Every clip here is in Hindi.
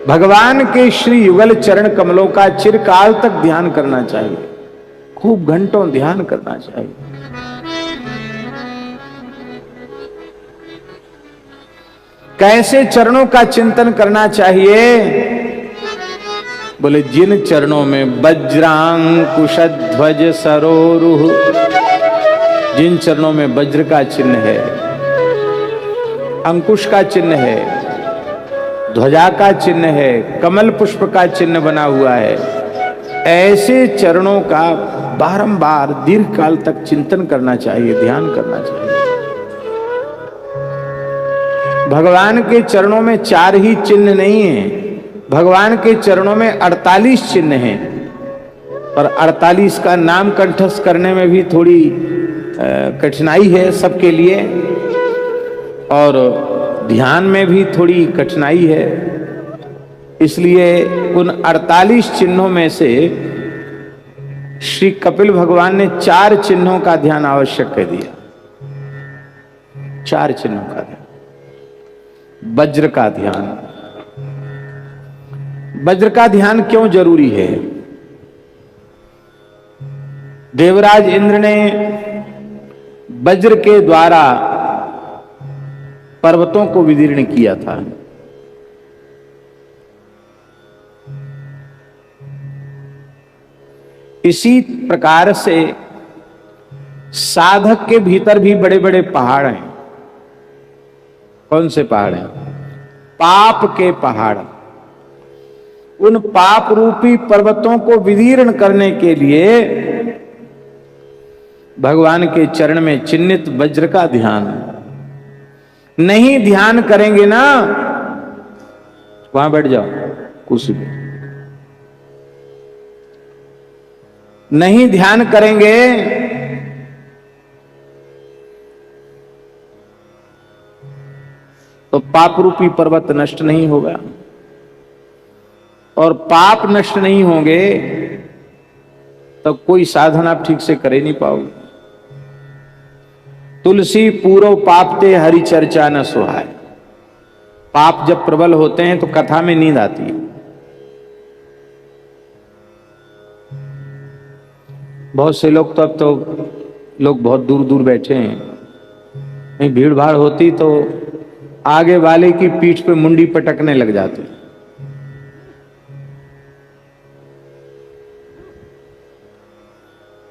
भगवान के श्री युगल चरण कमलों का चिरकाल तक ध्यान करना चाहिए, खूब घंटों ध्यान करना चाहिए। कैसे चरणों का चिंतन करना चाहिए? बोले जिन चरणों में वज्रांकुश ध्वज सरोरुह, जिन चरणों में वज्र का चिन्ह है, अंकुश का चिन्ह है, ध्वजा का चिन्ह है, कमल पुष्प का चिन्ह बना हुआ है, ऐसे चरणों का बारंबार दीर्घ काल तक चिंतन करना चाहिए, ध्यान करना चाहिए। भगवान के चरणों में 4 ही चिन्ह नहीं है, भगवान के चरणों में 48 चिन्ह हैं, और 48 का नाम कंठस्थ करने में भी थोड़ी कठिनाई है सबके लिए, और ध्यान में भी थोड़ी कठिनाई है। इसलिए उन 48 चिन्हों में से श्री कपिल भगवान ने 4 चिन्हों का ध्यान आवश्यक कह दिया। 4 चिन्हों का ध्यान। वज्र का ध्यान। वज्र का ध्यान क्यों जरूरी है? देवराज इंद्र ने वज्र के द्वारा पर्वतों को विदीर्ण किया था। इसी प्रकार से साधक के भीतर भी बड़े बड़े पहाड़ हैं। कौन से पहाड़ हैं? पाप के पहाड़। उन पाप रूपी पर्वतों को विदीर्ण करने के लिए भगवान के चरण में चिन्हित वज्र का ध्यान। नहीं ध्यान करेंगे ना, वहां बैठ जाओ कुर्सी पे, नहीं ध्यान करेंगे तो पाप रूपी पर्वत नष्ट नहीं होगा, और पाप नष्ट नहीं होंगे तो कोई साधन आप ठीक से कर ही नहीं पाओगे। तुलसी पूरो पापते हरि चर्चा न सुहाय। पाप जब प्रबल होते हैं तो कथा में नींद आती है। बहुत से लोग तो अब तो लोग बहुत दूर दूर बैठे हैं, कहीं भीड़ भाड़ होती तो आगे वाले की पीठ पे मुंडी पटकने लग जाते।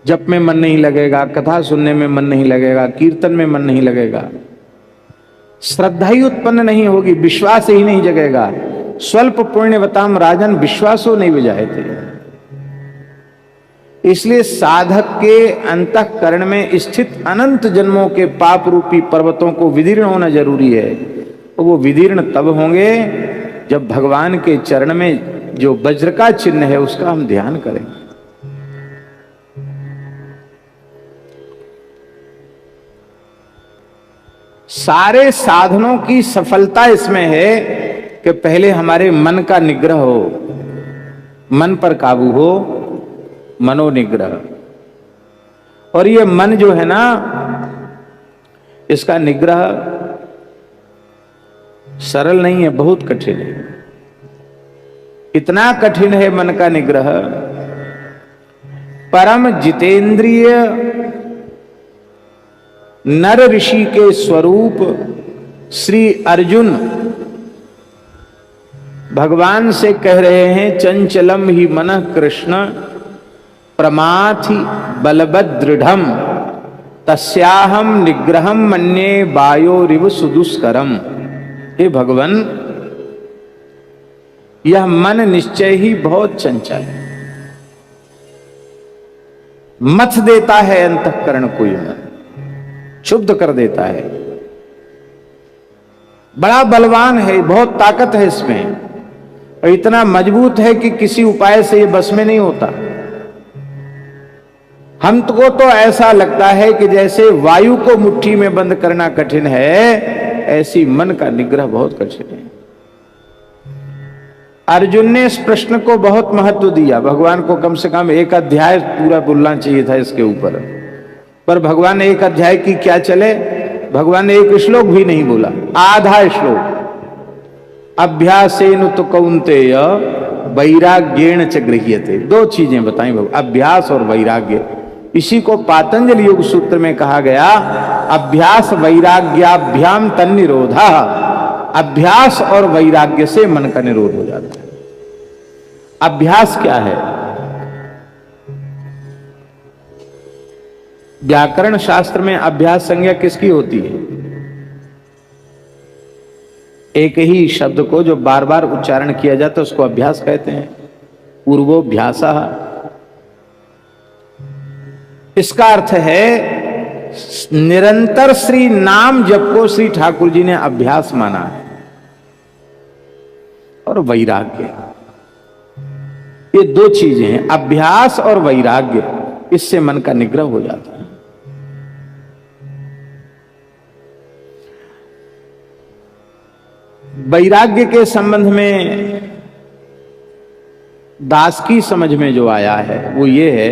जप में मन नहीं लगेगा, कथा सुनने में मन नहीं लगेगा, कीर्तन में मन नहीं लगेगा, श्रद्धा ही उत्पन्न नहीं होगी, विश्वास ही नहीं जगेगा। स्वल्प पुण्यवताम राजन विश्वासो नहीं विजाए थे। इसलिए साधक के अंतःकरण में स्थित अनंत जन्मों के पाप रूपी पर्वतों को विदीर्ण होना जरूरी है। तो वो विदीर्ण तब होंगे जब भगवान के चरण में जो वज्र का चिन्ह है उसका हम ध्यान करें। सारे साधनों की सफलता इसमें है कि पहले हमारे मन का निग्रह हो, मन पर काबू हो, मनोनिग्रह। और ये मन जो है ना, इसका निग्रह सरल नहीं है, बहुत कठिन है। इतना कठिन है मन का निग्रह। परम जितेंद्रिय नर ऋषि के स्वरूप श्री अर्जुन भगवान से कह रहे हैं, चंचलम ही मनः कृष्ण प्रमाथि बलभद्रढ़ तस्याहम निग्रहम मन्ये वायोरिव सुदुष्करम। हे भगवान, यह मन निश्चय ही बहुत चंचल है, मथ देता है अंतःकरण को, मन क्षुब्ध कर देता है, बड़ा बलवान है, बहुत ताकत है इसमें, और इतना मजबूत है कि किसी उपाय से ये बस में नहीं होता। हमको तो ऐसा लगता है कि जैसे वायु को मुट्ठी में बंद करना कठिन है, ऐसी मन का निग्रह बहुत कठिन है। अर्जुन ने इस प्रश्न को बहुत महत्व दिया। भगवान को कम से कम 1 अध्याय पूरा बोलना चाहिए था इसके ऊपर, पर भगवान ने 1 अध्याय की क्या चले, भगवान ने 1 श्लोक भी नहीं बोला, आधा श्लोक। अभ्यासेन तो कौन्तेय वैराग्येण च गृह्यते। दो चीजें बताई भगवान, अभ्यास और वैराग्य। इसी को पातंजल योग सूत्र में कहा गया, अभ्यास वैराग्याभ्याम तन्निरोधा। अभ्यास और वैराग्य से मन का निरोध हो जाता है। अभ्यास क्या है? व्याकरण शास्त्र में अभ्यास संज्ञा किसकी होती है? एक ही शब्द को जो बार बार उच्चारण किया जाता है उसको अभ्यास कहते हैं। पूर्वोभ्यासः। इसका अर्थ है निरंतर श्री नाम जप को श्री ठाकुर जी ने अभ्यास माना है। और वैराग्य, ये दो चीजें हैं, अभ्यास और वैराग्य। इससे मन का निग्रह हो जाता है। वैराग्य के संबंध में दास की समझ में जो आया है वो ये है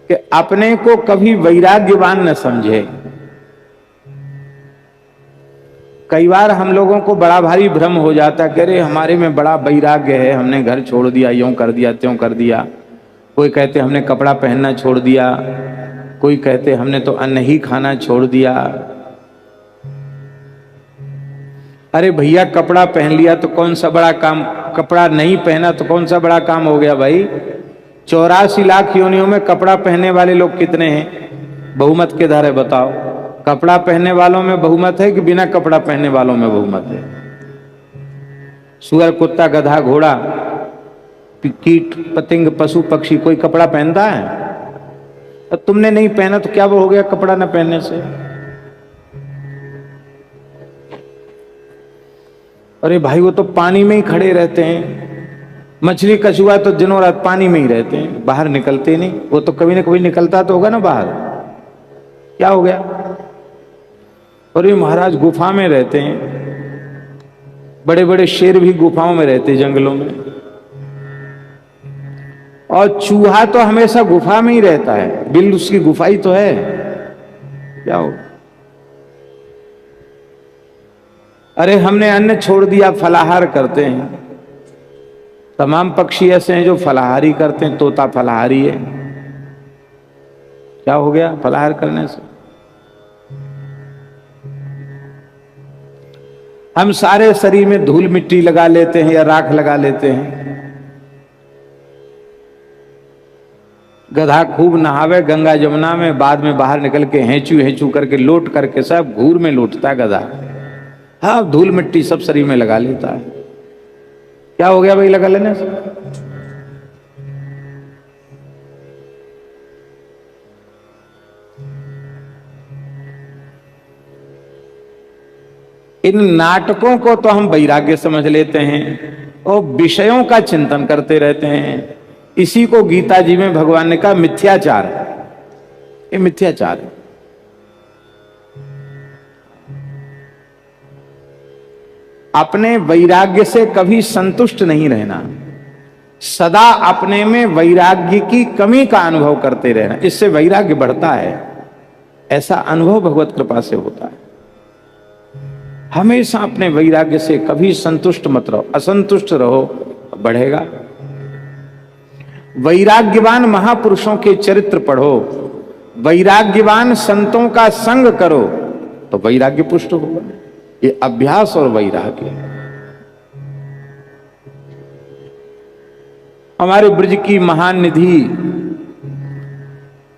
कि अपने को कभी वैराग्यवान न समझे। कई बार हम लोगों को बड़ा भारी भ्रम हो जाता है कि अरे हमारे में बड़ा वैराग्य है, हमने घर छोड़ दिया, यूं कर दिया, त्यों कर दिया। कोई कहते हमने कपड़ा पहनना छोड़ दिया, कोई कहते हमने तो अन्न ही खाना छोड़ दिया। अरे भैया कपड़ा पहन लिया तो कौन सा बड़ा काम, कपड़ा नहीं पहना तो कौन सा बड़ा काम हो गया भाई। 84 लाख योनियों में कपड़ा पहनने वाले लोग कितने हैं? बहुमत के धारे बताओ। कपड़ा पहनने वालों में बहुमत है कि बिना कपड़ा पहनने वालों में बहुमत है? सुअर, कुत्ता, गधा, घोड़ा, कीट, पतंग, पशु, पक्षी, कोई कपड़ा पहनता है? तो तुमने नहीं पहना तो क्या वो हो गया कपड़ा न पहनने से? अरे भाई वो तो पानी में ही खड़े रहते हैं। मछली, कछुआ तो दिनों रात पानी में ही रहते हैं, बाहर निकलते नहीं। वो तो कभी ना कभी निकलता तो होगा ना बाहर, क्या हो गया? और ये महाराज गुफा में रहते हैं, बड़े बड़े शेर भी गुफाओं में रहते, जंगलों में। और चूहा तो हमेशा गुफा में ही रहता है, बिल उसकी गुफा ही तो है, क्या हो? अरे हमने अन्न छोड़ दिया, फलाहार करते हैं। तमाम पक्षी ऐसे हैं जो फलाहारी करते हैं, तोता फलाहारी है, क्या हो गया फलाहार करने से? हम सारे शरीर में धूल मिट्टी लगा लेते हैं या राख लगा लेते हैं। गधा खूब नहावे गंगा जमुना में, बाद में बाहर निकल के हेंचू हेंचू करके लोट करके सब घूर में लौटता है गधा। हाँ, धूल मिट्टी सब शरीर में लगा लेता है, क्या हो गया भाई लगा लेने से? इन नाटकों को तो हम वैराग्य समझ लेते हैं और विषयों का चिंतन करते रहते हैं। इसी को गीता जी में भगवान ने कहा मिथ्याचार, ये मिथ्याचार है। अपने वैराग्य से कभी संतुष्ट नहीं रहना, सदा अपने में वैराग्य की कमी का अनुभव करते रहना, इससे वैराग्य बढ़ता है। ऐसा अनुभव भगवत कृपा से होता है। हमेशा अपने वैराग्य से कभी संतुष्ट मत रहो, असंतुष्ट रहो, बढ़ेगा। वैराग्यवान महापुरुषों के चरित्र पढ़ो, वैराग्यवान संतों का संग करो तो वैराग्य पुष्ट होगा। ये अभ्यास और वैराग्य। हमारे ब्रज की महान निधि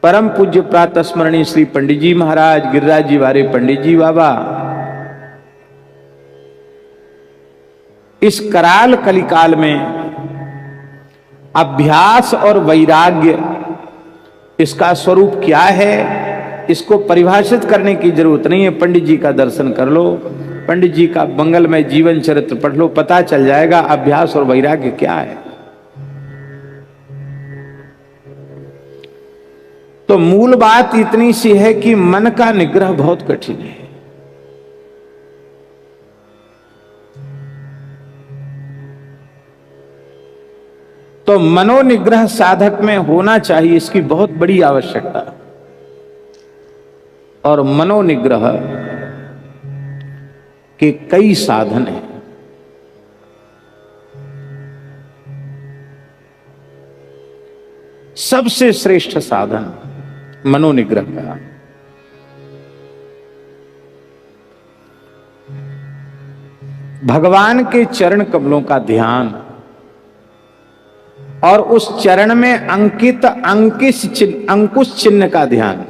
परम पूज्य प्रातः स्मरणीय श्री पंडित जी महाराज, गिरिराज जी वारे पंडित जी बाबा, इस कराल कलिकाल में अभ्यास और वैराग्य इसका स्वरूप क्या है, इसको परिभाषित करने की जरूरत नहीं है। पंडित जी का दर्शन कर लो, पंडित जी का मंगलमय जीवन चरित्र पढ़ लो, पता चल जाएगा अभ्यास और वैराग्य क्या है। तो मूल बात इतनी सी है कि मन का निग्रह बहुत कठिन है। तो मनोनिग्रह साधक में होना चाहिए, इसकी बहुत बड़ी आवश्यकता। और मनोनिग्रह के कई साधन हैं। सबसे श्रेष्ठ साधन मनोनिग्रह का। भगवान के चरण कमलों का ध्यान और उस चरण में अंकित अंकुश चिन्ह का ध्यान।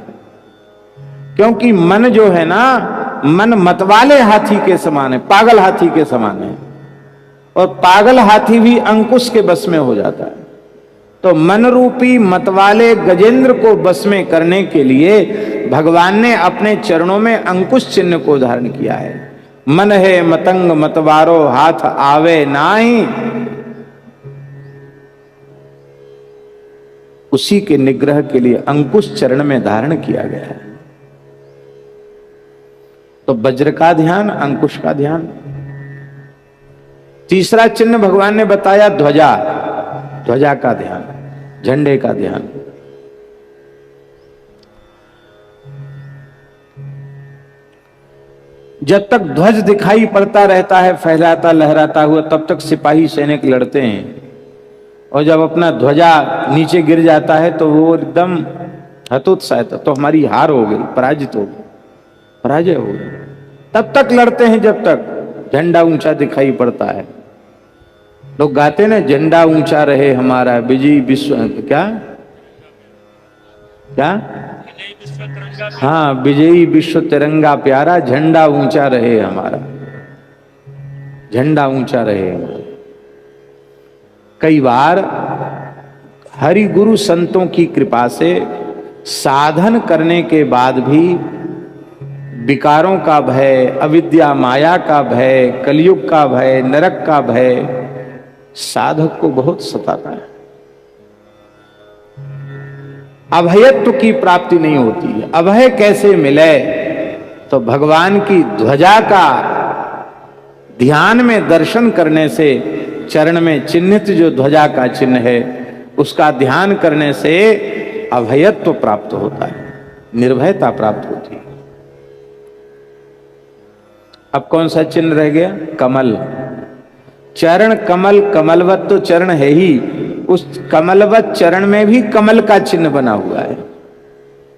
क्योंकि मन जो है ना, मन मतवाले हाथी के समान है, पागल हाथी के समान है, और पागल हाथी भी अंकुश के बस में हो जाता है। तो मन रूपी मतवाले गजेंद्र को बस में करने के लिए भगवान ने अपने चरणों में अंकुश चिन्ह को धारण किया है। मन है मतंग मतवारो हाथ आवे नाही, उसी के निग्रह के लिए अंकुश चरण में धारण किया गया है। तो वज्र का ध्यान, अंकुश का ध्यान। तीसरा चिन्ह भगवान ने बताया ध्वजा, ध्वजा का ध्यान, झंडे का ध्यान। जब तक ध्वज दिखाई पड़ता रहता है फहराता लहराता हुआ, तब तक सिपाही सैनिक लड़ते हैं, और जब अपना ध्वजा नीचे गिर जाता है तो वो एकदम हतोत्साहित, तो हमारी हार हो गई, पराजित हो गई, पराजय हो गई। तब तक लड़ते हैं जब तक झंडा ऊंचा दिखाई पड़ता है। लोग गाते ना, झंडा ऊंचा रहे हमारा विजयी विश्व, क्या क्या, हाँ, विजयी विश्व तिरंगा प्यारा, झंडा ऊंचा रहे हमारा, झंडा ऊंचा रहे हमारा। कई बार हरि गुरु संतों की कृपा से साधन करने के बाद भी विकारों का भय, अविद्या माया का भय, कलयुग का भय, नरक का भय साधक को बहुत सताता है। अभयत्व की प्राप्ति नहीं होती है। अभय कैसे मिले? तो भगवान की ध्वजा का ध्यान में दर्शन करने से, चरण में चिन्हित जो ध्वजा का चिन्ह है उसका ध्यान करने से अभयत्व प्राप्त होता है, निर्भयता प्राप्त होती है। अब कौन सा चिन्ह रह गया? कमल। चरण कमल, कमलवत तो चरण है ही, उस कमलवत चरण में भी कमल का चिन्ह बना हुआ है।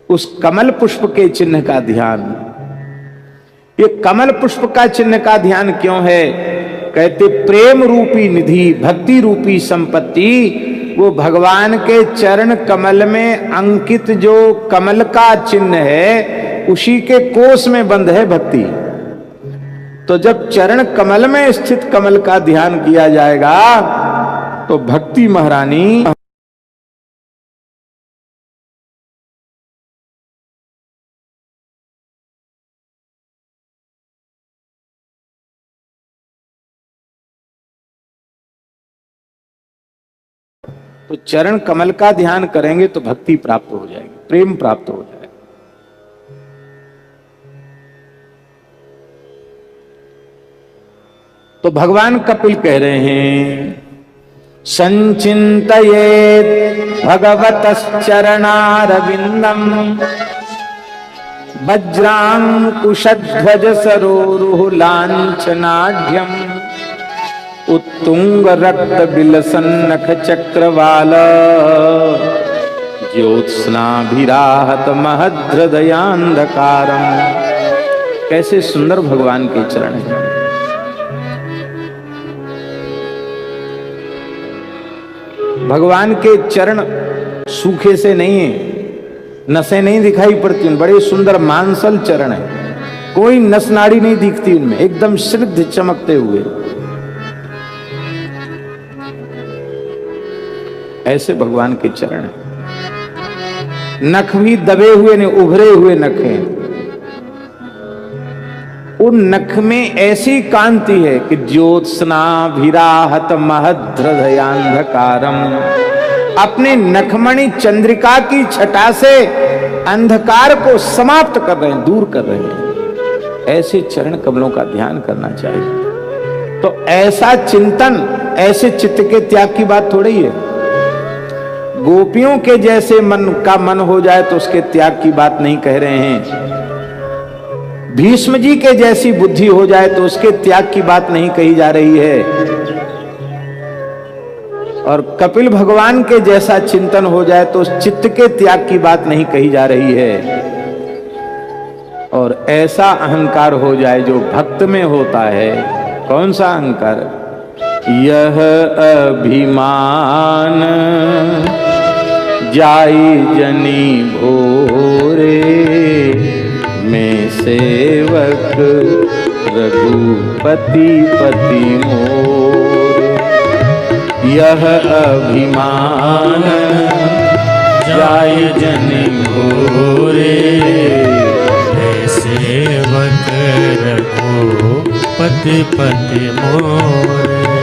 उस कमल पुष्प के चिन्ह का ध्यान। ये कमल पुष्प का चिन्ह का ध्यान क्यों है? कहते प्रेम रूपी निधि, भक्ति रूपी संपत्ति, वो भगवान के चरण कमल में अंकित जो कमल का चिन्ह है उसी के कोष में बंद है भक्ति। तो जब चरण कमल में स्थित कमल का ध्यान किया जाएगा तो भक्ति महारानी तो चरण कमल का ध्यान करेंगे तो भक्ति प्राप्त हो जाएगी, प्रेम प्राप्त हो जाएगा। तो भगवान कपिल कह रहे हैं संचिन्तयेत् भगवतश्चरणारविन्दम् वज्रांकुशध्वज सरोरुह लांछनाढ्यम् उत्तुंग रक्त बिलसन्नख चक्रवाल ज्योत्स्नाभिराहत महद्रदयान्धकारम्। कैसे सुंदर भगवान के चरण हैं। भगवान के चरण सूखे से नहीं है, नसें नहीं दिखाई पड़ती, बड़े सुंदर मांसल चरण है, कोई नस नाड़ी नहीं दिखती उनमें, एकदम स्निग्ध चमकते हुए। ऐसे भगवान के चरण है। नख भी दबे हुए नहीं, उभरे हुए नख हैं। उन नख में ऐसी कांति है कि ज्योत्स्नाभिराहत महद्रदयान्धकारम, अपने नखमणि चंद्रिका की छटा से अंधकार को समाप्त कर रहे हैं, दूर कर रहे हैं। ऐसे चरण कमलों का ध्यान करना चाहिए। तो ऐसा चिंतन, ऐसे चित्त के त्याग की बात थोड़ी है। गोपियों के जैसे मन का मन हो जाए तो उसके त्याग की बात नहीं कह रहे हैं। भीष्म जी के जैसी बुद्धि हो जाए तो उसके त्याग की बात नहीं कही जा रही है। और कपिल भगवान के जैसा चिंतन हो जाए तो चित्त के त्याग की बात नहीं कही जा रही है। और ऐसा अहंकार हो जाए जो भक्त में होता है। कौन सा अहंकार? यह अभिमान जाई जनी भोरे, मैं सेवक रघुपति पति मोरे। यह अभिमान जाई जनी भोरे, सेवक रघुपति पति मोरे।